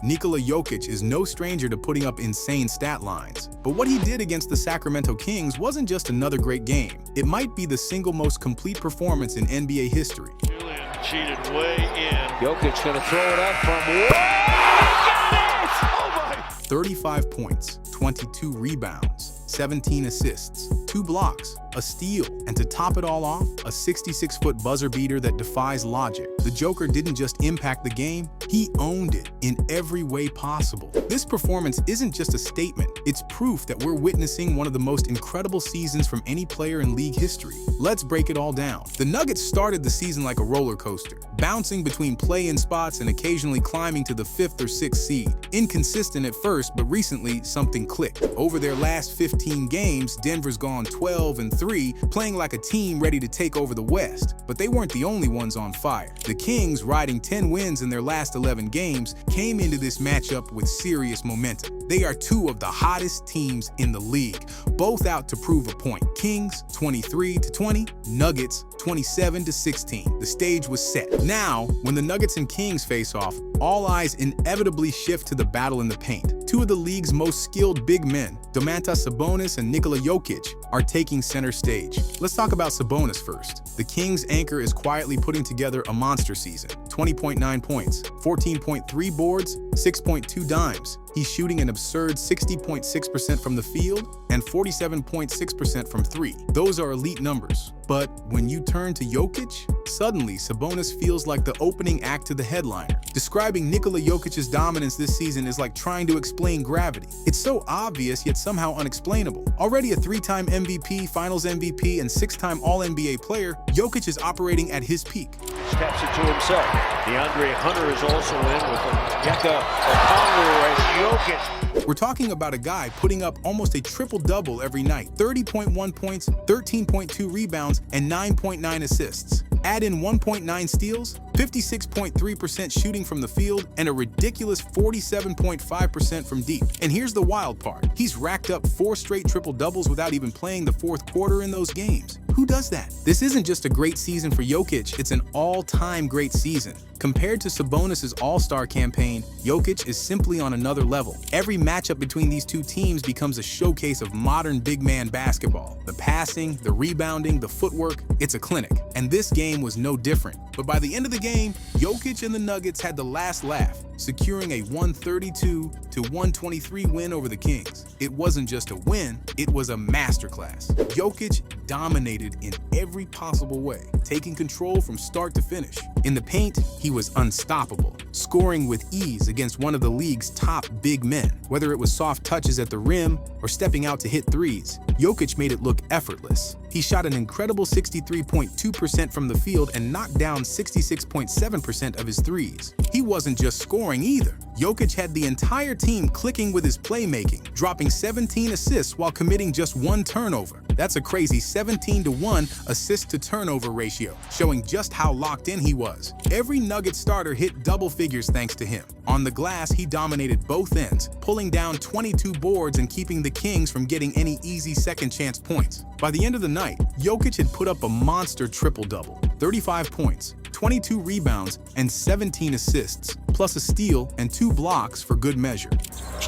Nikola Jokic is no stranger to putting up insane stat lines. But what he did against the Sacramento Kings wasn't just another great game. It might be the single most complete performance in NBA history. Julian cheated way in. Jokic gonna throw it up from way. Got it! Oh my! 35 points, 22 rebounds, 17 assists, 2 blocks, a steal, and to top it all off, a 66-foot buzzer beater that defies logic. The Joker didn't just impact the game, he owned it in every way possible. This performance isn't just a statement, it's proof that we're witnessing one of the most incredible seasons from any player in league history. Let's break it all down. The Nuggets started the season like a roller coaster, bouncing between play-in spots and occasionally climbing to the 5th or 6th seed. Inconsistent at first, but recently something clicked. Over their last 15 games, Denver's gone 12-3, playing like a team ready to take over the West. But they weren't the only ones on fire. The Kings, riding 10 wins in their last 11 games, came into this matchup with serious momentum. They are two of the hottest teams in the league, both out to prove a point. Kings 23-20, Nuggets 27-16. The stage was set. Now, when the Nuggets and Kings face off, all eyes inevitably shift to the battle in the paint. Two of the league's most skilled big men, Domantas Sabonis and Nikola Jokic, are taking center stage. Let's talk about Sabonis first. The Kings anchor is quietly putting together a monster season. 20.9 points, 14.3 boards, 6.2 dimes. He's shooting an absurd 60.6% from the field and 47.6% from three. Those are elite numbers. But when you turn to Jokic, suddenly Sabonis feels like the opening act to the headliner. Describing Nikola Jokic's dominance this season is like trying to explain gravity. It's so obvious yet somehow unexplainable. Already a 3-time MVP, Finals MVP, and 6-time All-NBA player, Jokic is operating at his peak. Steps it to himself. DeAndre Hunter is also in with Onyeka Okongwu and Jokic. We're talking about a guy putting up almost a triple-double every night. 30.1 points, 13.2 rebounds, and 9.9 assists. Add in 1.9 steals, 56.3% shooting from the field, and a ridiculous 47.5% from deep. And here's the wild part. He's racked up 4 straight triple-doubles without even playing the fourth quarter in those games. Who does that? This isn't just a great season for Jokic, it's an all-time great season. Compared to Sabonis' All-Star campaign, Jokic is simply on another level. Every matchup between these two teams becomes a showcase of modern big man basketball. The passing, the rebounding, the footwork, it's a clinic. And this game was no different. But by the end of the game, Jokic and the Nuggets had the last laugh, securing a 132-123 win over the Kings. It wasn't just a win, it was a masterclass. Jokic dominated in every possible way, taking control from start to finish. In the paint, he was unstoppable, scoring with ease against one of the league's top big men. Whether it was soft touches at the rim or stepping out to hit threes, Jokic made it look effortless. He shot an incredible 63.2% from the field and knocked down 66.7% of his threes. He wasn't just scoring either. Jokic had the entire team clicking with his playmaking, dropping 17 assists while committing just 1 turnover. That's a crazy 17-to-1 assist-to-turnover ratio, showing just how locked in he was. Every Nugget starter hit double figures thanks to him. On the glass, he dominated both ends, pulling down 22 boards and keeping the Kings from getting any easy second-chance points. By the end of the night, Jokic had put up a monster triple-double, 35 points, 22 rebounds, and 17 assists, plus a steal and 2 blocks for good measure.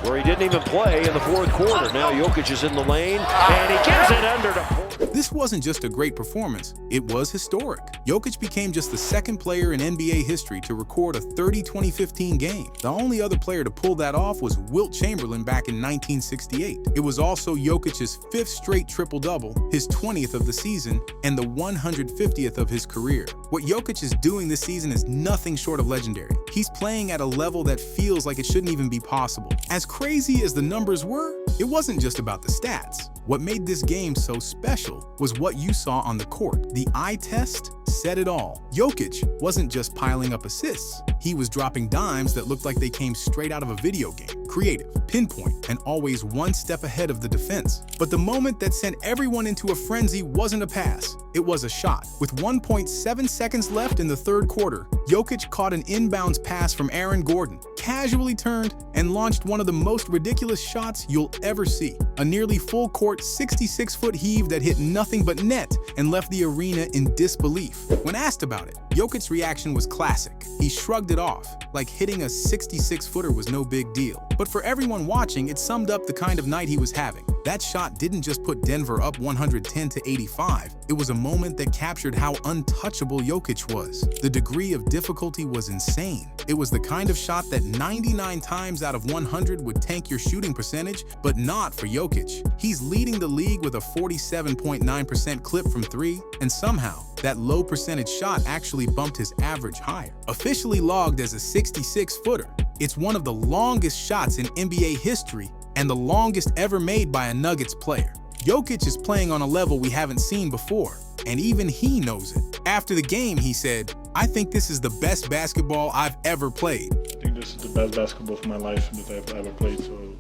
Where he didn't even play in the fourth quarter. Now Jokic is in the lane, and he gets it under to... This wasn't just a great performance, it was historic. Jokic became just the second player in NBA history to record a 30-20-15 game. The only other player to pull that off was Wilt Chamberlain back in 1968. It was also Jokic's 5th straight triple-double, his 20th of the season, and the 150th of his career. What Jokic is doing this season is nothing short of legendary. He's playing at a level that feels like it shouldn't even be possible. As crazy as the numbers were, it wasn't just about the stats. What made this game so special was what you saw on the court. The eye test said it all. Jokic wasn't just piling up assists. He was dropping dimes that looked like they came straight out of a video game. Creative, pinpoint, and always one step ahead of the defense. But the moment that sent everyone into a frenzy wasn't a pass. It was a shot. With 1.7 seconds left in the third quarter, Jokic caught an inbounds pass from Aaron Gordon, casually turned, and launched one of the most ridiculous shots you'll ever see. a nearly full-court 66-foot heave that hit nothing but net and left the arena in disbelief. When asked about it, Jokic's reaction was classic. He shrugged it off, like hitting a 66-footer was no big deal. But for everyone watching, it summed up the kind of night he was having. That shot didn't just put Denver up 110-85. It was a moment that captured how untouchable Jokic was. The degree of difficulty was insane. It was the kind of shot that 99 times out of 100 would tank your shooting percentage, but not for Jokic. He's leading the league with a 47.9% clip from three, and somehow, that low percentage shot actually bumped his average higher. Officially logged as a 66-footer, it's one of the longest shots in NBA history and the longest ever made by a Nuggets player. Jokic is playing on a level we haven't seen before, and even he knows it. After the game, he said, "I think this is the best basketball I've ever played." I think this is the best basketball of my life that I've ever played, so...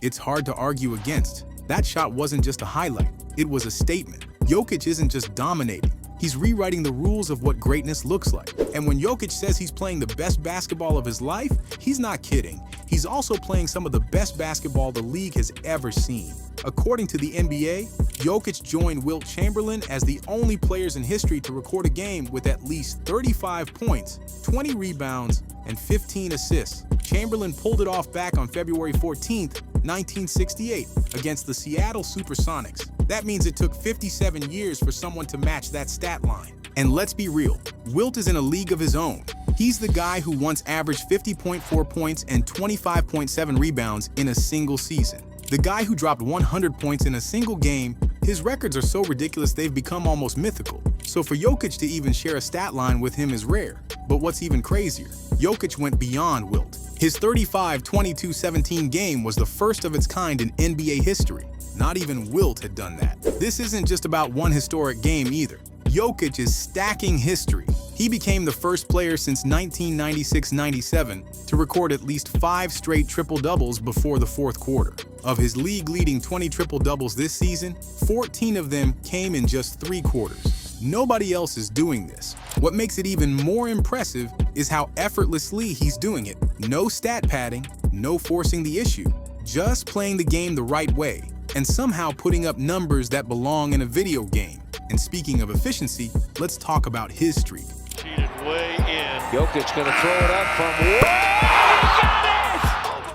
It's hard to argue against. That shot wasn't just a highlight, it was a statement. Jokic isn't just dominating, he's rewriting the rules of what greatness looks like. And when Jokic says he's playing the best basketball of his life, he's not kidding. He's also playing some of the best basketball the league has ever seen. According to the NBA, Jokic joined Wilt Chamberlain as the only players in history to record a game with at least 35 points, 20 rebounds, and 15 assists. Chamberlain pulled it off back on February 14th, 1968, against the Seattle Supersonics. That means it took 57 years for someone to match that stat line. And let's be real, Wilt is in a league of his own. He's the guy who once averaged 50.4 points and 25.7 rebounds in a single season. The guy who dropped 100 points in a single game. His records are so ridiculous they've become almost mythical. So for Jokic to even share a stat line with him is rare. But what's even crazier, Jokic went beyond Wilt. His 35-22-17 game was the first of its kind in NBA history. Not even Wilt had done that. This isn't just about one historic game either. Jokic is stacking history. He became the first player since 1996-97 to record at least 5 straight triple-doubles before the fourth quarter. Of his league-leading 20 triple-doubles this season, 14 of them came in just 3 quarters. Nobody else is doing this. What makes it even more impressive is how effortlessly he's doing it. No stat padding, no forcing the issue, just playing the game the right way, and somehow putting up numbers that belong in a video game. And speaking of efficiency, let's talk about his streak. Cheated way in. Jokic gonna throw it up from way. Got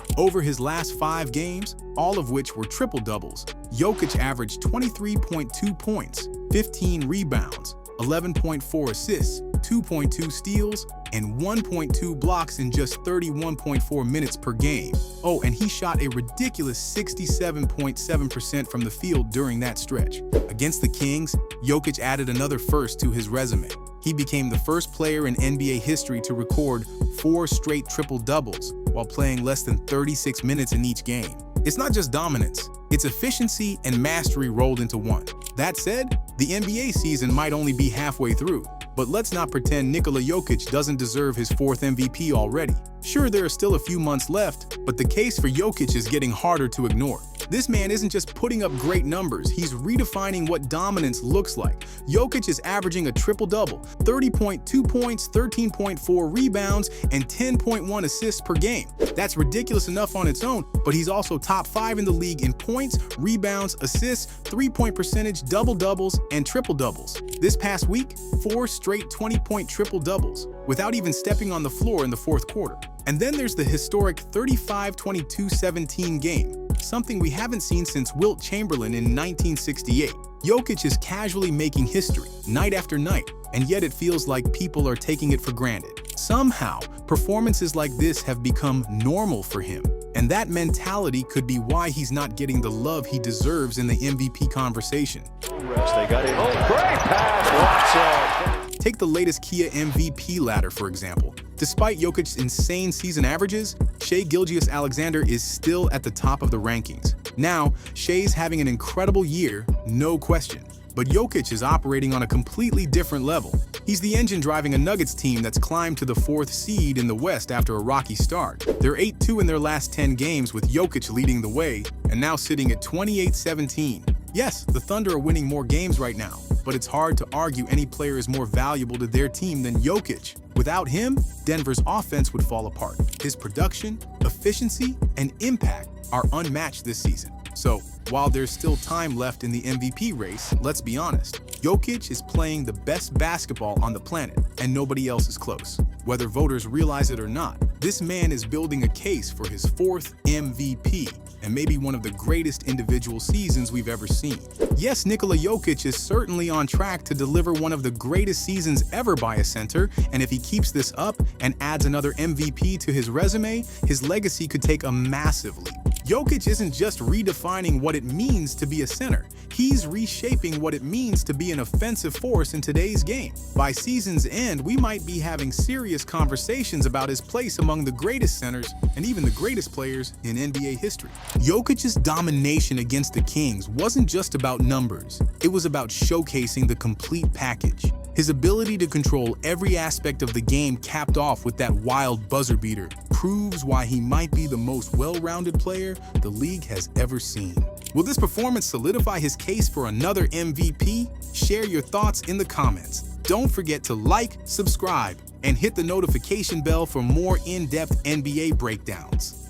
it! Over his last 5 games, all of which were triple-doubles, Jokic averaged 23.2 points, 15 rebounds, 11.4 assists, 2.2 steals, and 1.2 blocks in just 31.4 minutes per game. Oh, and he shot a ridiculous 67.7% from the field during that stretch. Against the Kings, Jokic added another first to his resume. He became the first player in NBA history to record 4 straight triple-doubles while playing less than 36 minutes in each game. It's not just dominance, it's efficiency and mastery rolled into one. That said, the NBA season might only be halfway through, but let's not pretend Nikola Jokic doesn't deserve his 4th MVP already. Sure, there are still a few months left, but the case for Jokic is getting harder to ignore. This man isn't just putting up great numbers, he's redefining what dominance looks like. Jokic is averaging a triple-double, 30.2 points, 13.4 rebounds, and 10.1 assists per game. That's ridiculous enough on its own, but he's also top 5 in the league in points, rebounds, assists, 3-point percentage, double-doubles, and triple-doubles. This past week, 4 straight 20-point triple-doubles, without even stepping on the floor in the fourth quarter. And then there's the historic 35-22-17 game, something we haven't seen since Wilt Chamberlain in 1968. Jokic is casually making history, night after night, and yet it feels like people are taking it for granted. Somehow, performances like this have become normal for him, and that mentality could be why he's not getting the love he deserves in the MVP conversation. They got it. Oh, great pass, Watson. Take the latest Kia MVP ladder, for example. Despite Jokic's insane season averages, Shai Gilgeous-Alexander is still at the top of the rankings. Now, Shai's having an incredible year, no question. But Jokic is operating on a completely different level. He's the engine driving a Nuggets team that's climbed to the 4th seed in the West after a rocky start. They're 8-2 in their last 10 games with Jokic leading the way, and now sitting at 28-17. Yes, the Thunder are winning more games right now, but it's hard to argue any player is more valuable to their team than Jokic. Without him, Denver's offense would fall apart. His production, efficiency, and impact are unmatched this season. So, while there's still time left in the MVP race, let's be honest, Jokic is playing the best basketball on the planet, and nobody else is close. Whether voters realize it or not, this man is building a case for his 4th MVP, and maybe one of the greatest individual seasons we've ever seen. Yes, Nikola Jokic is certainly on track to deliver one of the greatest seasons ever by a center, and if he keeps this up and adds another MVP to his resume, his legacy could take a massive leap. Jokic isn't just redefining what it means to be a center, he's reshaping what it means to be an offensive force in today's game. By season's end, we might be having serious conversations about his place among the greatest centers and even the greatest players in NBA history. Jokic's domination against the Kings wasn't just about numbers, it was about showcasing the complete package. His ability to control every aspect of the game, capped off with that wild buzzer beater, proves why he might be the most well-rounded player the league has ever seen. Will this performance solidify his case for another MVP? Share your thoughts in the comments. Don't forget to like, subscribe, and hit the notification bell for more in-depth NBA breakdowns.